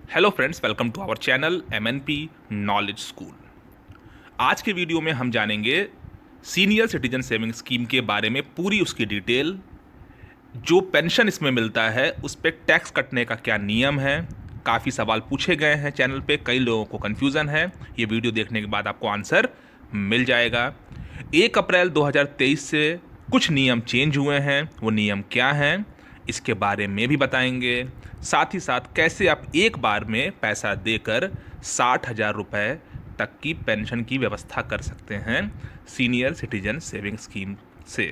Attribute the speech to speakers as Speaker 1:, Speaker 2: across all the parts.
Speaker 1: Hello friends, welcome to our channel MNP knowledge school. आज के video में हम जानेंगे सीनियर सिटीजन सेविंग स्कीम के बारे में पूरी उसकी डिटेल। जो पेंशन इसमें मिलता है उस पर टैक्स कटने का क्या नियम है। काफ़ी सवाल पूछे गए हैं चैनल पे, कई लोगों को कन्फ्यूज़न है। ये वीडियो देखने के बाद आपको आंसर मिल जाएगा। 1 अप्रैल 2023 से कुछ नियम चेंज हुए हैं, वो नियम क्या हैं इसके बारे में भी बताएंगे। साथ ही साथ कैसे आप एक बार में पैसा देकर 60,000 रुपये तक की पेंशन की व्यवस्था कर सकते हैं सीनियर सिटीजन सेविंग स्कीम से।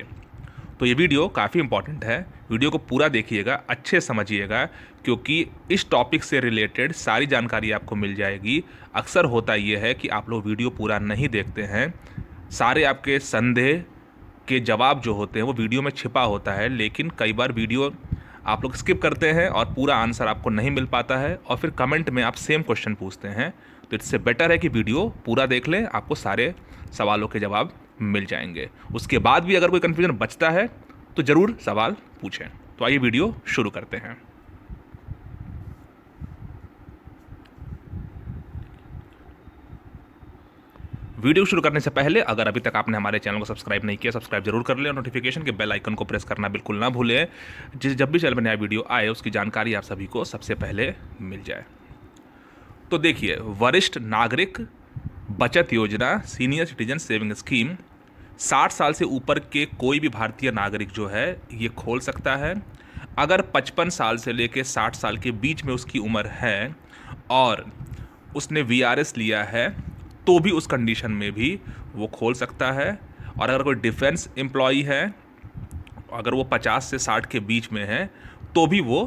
Speaker 1: तो ये वीडियो काफ़ी इंपॉर्टेंट है, वीडियो को पूरा देखिएगा, अच्छे समझिएगा, क्योंकि इस टॉपिक से रिलेटेड सारी जानकारी आपको मिल जाएगी। अक्सर होता ये है कि आप लोग वीडियो पूरा नहीं देखते हैं, सारे आपके संदेह के जवाब जो होते हैं वो वीडियो में छिपा होता है, लेकिन कई बार वीडियो आप लोग स्किप करते हैं और पूरा आंसर आपको नहीं मिल पाता है और फिर कमेंट में आप सेम क्वेश्चन पूछते हैं। तो इससे बेटर है कि वीडियो पूरा देख लें, आपको सारे सवालों के जवाब मिल जाएंगे। उसके बाद भी अगर कोई कन्फ्यूजन बचता है तो ज़रूर सवाल पूछें। तो आइए वीडियो शुरू करते हैं। वीडियो शुरू करने से पहले अगर अभी तक आपने हमारे चैनल को सब्सक्राइब नहीं किया, सब्सक्राइब जरूर कर लें और नोटिफिकेशन के बेल आइकन को प्रेस करना बिल्कुल ना भूलें, जब भी चैनल में नया वीडियो आए उसकी जानकारी आप सभी को सबसे पहले मिल जाए। तो देखिए, वरिष्ठ नागरिक बचत योजना सीनियर सिटीजन सेविंग स्कीम 60 साल से ऊपर के कोई भी भारतीय नागरिक जो है ये खोल सकता है। अगर 55 साल से लेकर 60 साल के बीच में उसकी उम्र है और उसने वीआरएस लिया है तो भी उस कंडीशन में भी वो खोल सकता है। और अगर कोई डिफेंस एम्प्लॉई है, अगर वो 50 से 60 के बीच में है तो भी वो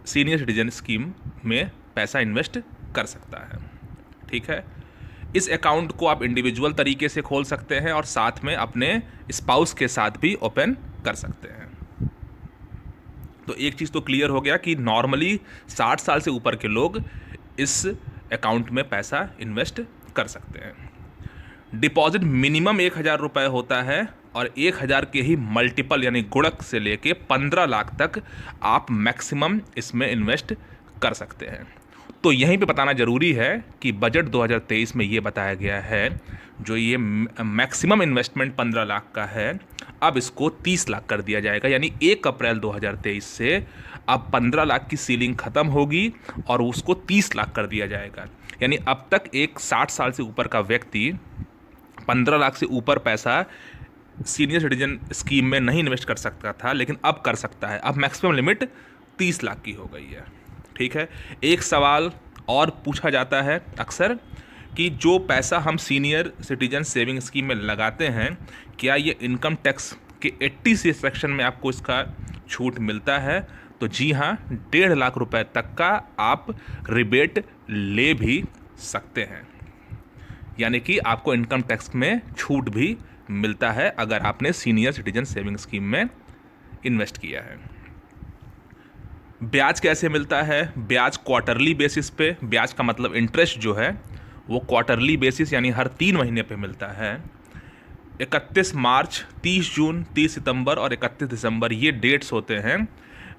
Speaker 1: सीनियर सिटीजन स्कीम में पैसा इन्वेस्ट कर सकता है। ठीक है, इस अकाउंट को आप इंडिविजुअल तरीके से खोल सकते हैं और साथ में अपने स्पाउस के साथ भी ओपन कर सकते हैं। तो एक चीज़ तो क्लियर हो गया कि नॉर्मली 60 साल से ऊपर के लोग इस अकाउंट में पैसा इन्वेस्ट कर सकते हैं। डिपॉजिट मिनिमम 1,000 रुपये होता है और 1,000 के ही मल्टीपल यानी गुणक से लेके 15 लाख तक आप मैक्सिमम इसमें इन्वेस्ट कर सकते हैं। तो यहीं पे बताना ज़रूरी है कि बजट 2023 में ये बताया गया है, जो ये मैक्सिमम इन्वेस्टमेंट 15 लाख का है, अब इसको 30 लाख कर दिया जाएगा। यानी 1 अप्रैल 2023 से अब 15 लाख की सीलिंग ख़त्म होगी और उसको 30 लाख कर दिया जाएगा। यानी अब तक एक 60 साल से ऊपर का व्यक्ति 15 लाख से ऊपर पैसा सीनियर सिटीजन स्कीम में नहीं इन्वेस्ट कर सकता था, लेकिन अब कर सकता है। अब मैक्सिमम लिमिट 30 लाख की हो गई है। ठीक है, एक सवाल और पूछा जाता है अक्सर कि जो पैसा हम सीनियर सिटीजन सेविंग स्कीम में लगाते हैं, क्या ये इनकम टैक्स के 80 सेक्शन में आपको इसका छूट मिलता है? तो जी हाँ, 1.5 लाख रुपए तक का आप रिबेट ले भी सकते हैं, यानी कि आपको इनकम टैक्स में छूट भी मिलता है अगर आपने सीनियर सिटीजन सेविंग स्कीम में इन्वेस्ट किया है। ब्याज कैसे मिलता है? ब्याज क्वार्टरली बेसिस पे, ब्याज का मतलब इंटरेस्ट जो है वो क्वार्टरली बेसिस यानी हर 3 महीने पे मिलता है। 31 मार्च, 30 जून, 30 सितंबर और 31 दिसंबर ये डेट्स होते हैं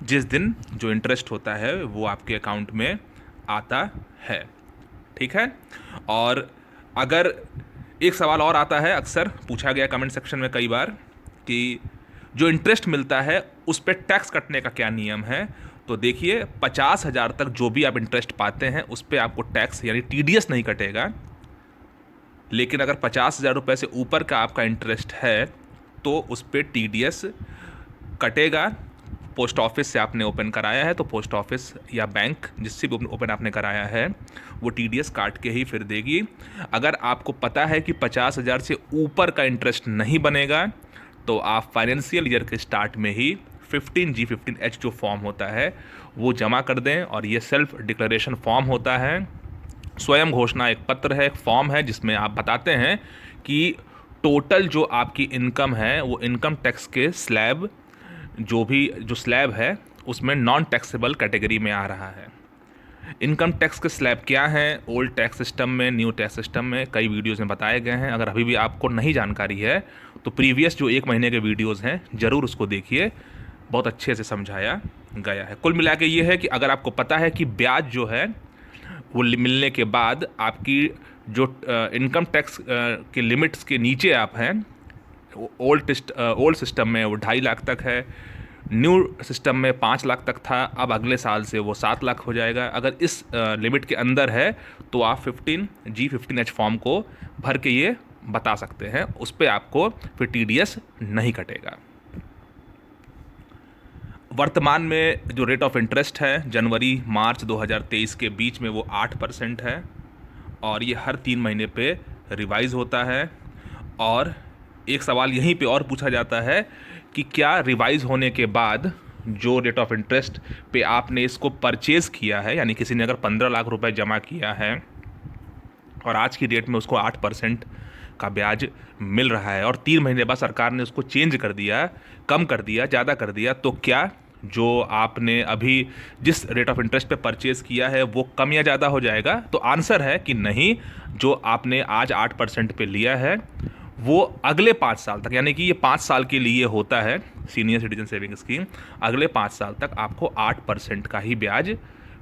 Speaker 1: जिस दिन जो इंटरेस्ट होता है वो आपके अकाउंट में आता है। ठीक है, और अगर एक सवाल और आता है, अक्सर पूछा गया कमेंट सेक्शन में कई बार, कि जो इंटरेस्ट मिलता है उस पर टैक्स कटने का क्या नियम है? तो देखिए, 50,000 तक जो भी आप इंटरेस्ट पाते हैं उस पर आपको टैक्स यानी टीडीएस नहीं कटेगा, लेकिन अगर 50,000 रुपये से ऊपर का आपका इंटरेस्ट है तो उस पर टीडीएस कटेगा। पोस्ट ऑफिस से आपने ओपन कराया है तो पोस्ट ऑफिस या बैंक जिससे भी ओपन आपने कराया है वो टीडीएस काट के ही फिर देगी। अगर आपको पता है कि 50,000 से ऊपर का इंटरेस्ट नहीं बनेगा तो आप फाइनेंशियल ईयर के स्टार्ट में ही 15G15H जो फॉर्म होता है वो जमा कर दें। और ये सेल्फ डिक्लेरेशन फॉर्म होता है, स्वयं घोषणा एक पत्र है, एक फॉर्म है जिसमें आप बताते हैं कि टोटल जो आपकी इनकम है वो इनकम टैक्स के स्लैब जो स्लैब है उसमें नॉन टैक्सेबल कैटेगरी में आ रहा है। इनकम टैक्स के स्लैब क्या हैं? ओल्ड टैक्स सिस्टम में, न्यू टैक्स सिस्टम में कई वीडियोज़ में बताए गए हैं। अगर अभी भी आपको नहीं जानकारी है तो प्रीवियस जो 1 महीने के वीडियोज़ हैं ज़रूर उसको देखिए, बहुत अच्छे से समझाया गया है। कुल मिला के ये है कि अगर आपको पता है कि ब्याज जो है वो मिलने के बाद आपकी जो इनकम टैक्स के लिमिट्स के नीचे आप हैं, ओल्ड सिस्टम में वो 2.5 लाख तक है, न्यू सिस्टम में 5 लाख तक था, अब अगले साल से वो 7 लाख हो जाएगा। अगर इस लिमिट के अंदर है तो आप 15G15H फॉर्म को भर के ये बता सकते हैं, उस पर आपको फिर TDS नहीं कटेगा। वर्तमान में जो रेट ऑफ इंटरेस्ट है जनवरी मार्च 2023 के बीच में वो 8% है और ये हर 3 महीने पे रिवाइज़ होता है। और एक सवाल यहीं पे और पूछा जाता है कि क्या रिवाइज़ होने के बाद जो रेट ऑफ इंटरेस्ट पे आपने इसको परचेज़ किया है, यानी किसी ने अगर 15 लाख रुपए जमा किया है और आज की डेट में उसको 8% का ब्याज मिल रहा है और 3 महीने बाद सरकार ने उसको चेंज कर दिया, कम कर दिया, ज़्यादा कर दिया, तो क्या जो आपने अभी जिस रेट ऑफ इंटरेस्ट पे परचेज़ किया है वो कम या ज़्यादा हो जाएगा? तो आंसर है कि नहीं, जो आपने आज 8% पे लिया है वो अगले 5 साल तक, यानी कि ये 5 साल के लिए होता है सीनियर सिटीजन सेविंग स्कीम, अगले 5 साल तक आपको 8% का ही ब्याज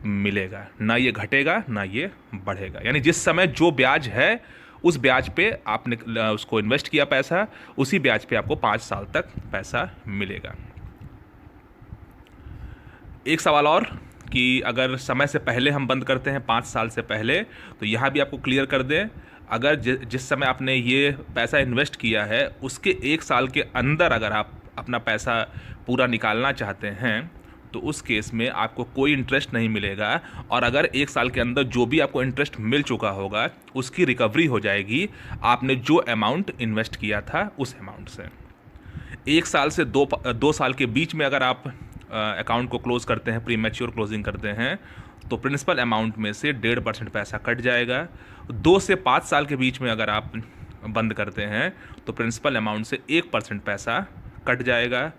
Speaker 1: मिलेगा, ना ये घटेगा ना ये बढ़ेगा। यानी जिस समय जो ब्याज है उस ब्याज पे आपने उसको इन्वेस्ट किया पैसा, उसी ब्याज पे आपको 5 साल तक पैसा मिलेगा। एक सवाल और कि अगर समय से पहले हम बंद करते हैं 5 साल से पहले, तो यहाँ भी आपको क्लियर कर दें, अगर जिस समय आपने ये पैसा इन्वेस्ट किया है उसके 1 साल के अंदर अगर आप अपना पैसा पूरा निकालना चाहते हैं तो उस केस में आपको कोई इंटरेस्ट नहीं मिलेगा। और अगर 1 साल के अंदर जो भी आपको इंटरेस्ट मिल चुका होगा उसकी रिकवरी हो जाएगी आपने जो अमाउंट इन्वेस्ट किया था उस अमाउंट से। 1 साल से 2 साल के बीच में अगर आप अकाउंट को क्लोज़ करते हैं, प्री मैच्योर क्लोजिंग करते हैं, तो प्रिंसिपल अमाउंट में से 1.5% पैसा कट जाएगा। 2 से 5 साल के बीच में अगर आप बंद करते हैं तो प्रिंसिपल अमाउंट से 1% पैसा कट जाएगा।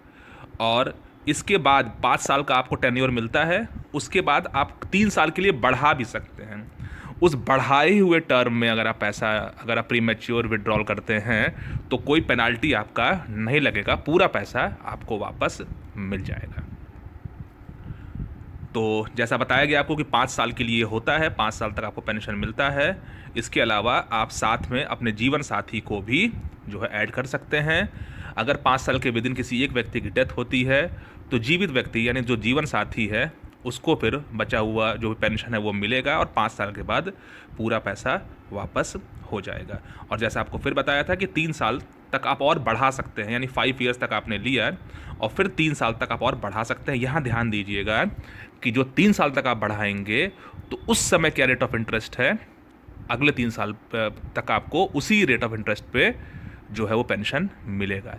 Speaker 1: और इसके बाद 5 साल का आपको टेन्योर मिलता है, उसके बाद आप 3 साल के लिए बढ़ा भी सकते हैं। उस बढ़ाए हुए टर्म में अगर आप प्री मैच्योर विड्रॉल करते हैं तो कोई पेनाल्टी आपका नहीं लगेगा, पूरा पैसा आपको वापस मिल जाएगा। तो जैसा बताया गया आपको कि 5 साल के लिए होता है, 5 साल तक आपको पेंशन मिलता है। इसके अलावा आप साथ में अपने जीवन साथी को भी जो है ऐड कर सकते हैं। अगर 5 साल के विदिन किसी एक व्यक्ति की डेथ होती है तो जीवित व्यक्ति यानी जो जीवन साथी है उसको फिर बचा हुआ जो भी पेंशन है वो मिलेगा और 5 साल के बाद पूरा पैसा वापस हो जाएगा। और जैसा आपको फिर बताया था कि 3 साल तक आप और बढ़ा सकते हैं, यानी 5 ईयर्स तक आपने लिया और फिर 3 साल तक आप और बढ़ा सकते हैं। यहाँ ध्यान दीजिएगा कि जो 3 साल तक आप बढ़ाएंगे तो उस समय क्या रेट ऑफ इंटरेस्ट है, अगले 3 साल तक आपको उसी रेट ऑफ इंटरेस्ट पे जो है वो पेंशन मिलेगा।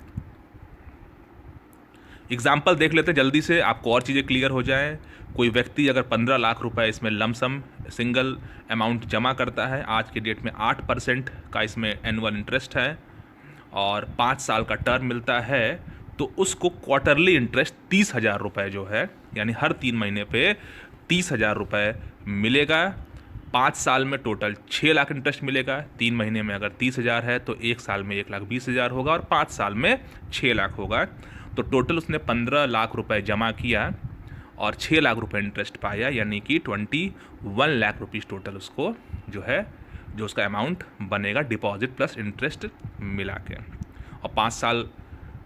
Speaker 1: एग्जाम्पल देख लेते हैं जल्दी से, आपको और चीज़ें क्लियर हो जाएं। कोई व्यक्ति अगर 15 लाख रुपए इसमें लमसम सिंगल अमाउंट जमा करता है, आज की डेट में 8% का इसमें एनुअल इंटरेस्ट है और 5 साल का टर्म मिलता है, तो उसको क्वार्टरली इंटरेस्ट 30,000 रुपये जो है, यानी हर 3 महीने पे 30,000 रुपये मिलेगा। 5 साल में टोटल 6 लाख इंटरेस्ट मिलेगा। 3 महीने में अगर 30,000 है तो 1 साल में 1,20,000 होगा और 5 साल में 6 लाख होगा। तो टोटल उसने 15 लाख रुपए जमा किया और 6 लाख रुपए इंटरेस्ट पाया, यानी कि 21 लाख रुपीज़ टोटल उसको जो है जो उसका अमाउंट बनेगा डिपॉजिट प्लस इंटरेस्ट मिला के। और 5 साल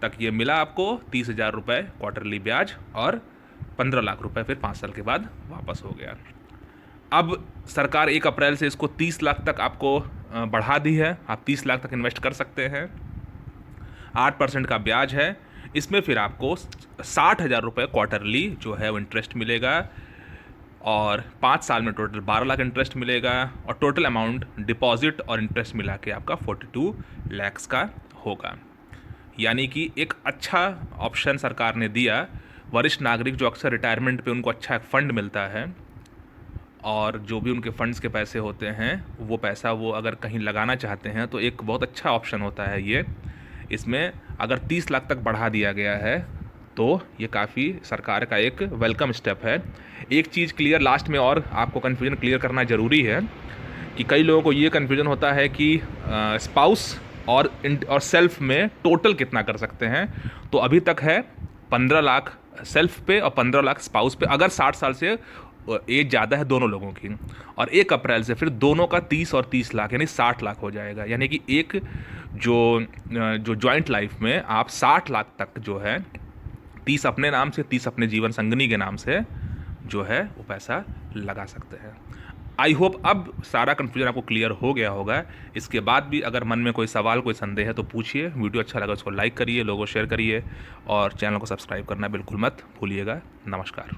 Speaker 1: तक ये मिला आपको 30,000 रुपये क्वार्टरली ब्याज और 15 लाख रुपए फिर 5 साल के बाद वापस हो गया। अब सरकार 1 अप्रैल से इसको 30 लाख तक आपको बढ़ा दी है, आप 30 लाख तक इन्वेस्ट कर सकते हैं। 8% का ब्याज है, इसमें फिर आपको 60,000 रुपये क्वार्टरली जो है वो इंटरेस्ट मिलेगा और 5 साल में टोटल 12 लाख इंटरेस्ट मिलेगा और टोटल अमाउंट डिपॉजिट और इंटरेस्ट मिला के आपका 42 लाख का होगा। यानी कि एक अच्छा ऑप्शन सरकार ने दिया। वरिष्ठ नागरिक जो अक्सर रिटायरमेंट पे उनको अच्छा एक फ़ंड मिलता है और जो भी उनके फंड्स के पैसे होते हैं वो पैसा वो अगर कहीं लगाना चाहते हैं तो एक बहुत अच्छा ऑप्शन होता है ये। इसमें अगर 30 लाख तक बढ़ा दिया गया है तो ये काफ़ी सरकार का एक वेलकम स्टेप है। एक चीज़ क्लियर लास्ट में और आपको कन्फ्यूजन क्लियर करना ज़रूरी है कि कई लोगों को ये कन्फ्यूजन होता है कि स्पाउस और सेल्फ में टोटल कितना कर सकते हैं। तो अभी तक है 15 लाख सेल्फ पे और 15 लाख स्पाउस पे। अगर 60 साल से एज ज़्यादा है दोनों लोगों की, और 1 अप्रैल से फिर दोनों का 30 और 30 लाख यानी 60 लाख हो जाएगा। यानी कि एक जो जो जॉइंट लाइफ में आप 60 लाख तक जो है 30 अपने नाम से 30 अपने जीवन संगनी के नाम से जो है वो पैसा लगा सकते हैं। आई होप अब सारा कन्फ्यूजन आपको क्लियर हो गया होगा। इसके बाद भी अगर मन में कोई सवाल कोई संदेह है तो पूछिए। वीडियो अच्छा लगा उसको लाइक करिए, लोगों शेयर करिए, और चैनल को सब्सक्राइब करना बिल्कुल मत भूलिएगा। नमस्कार।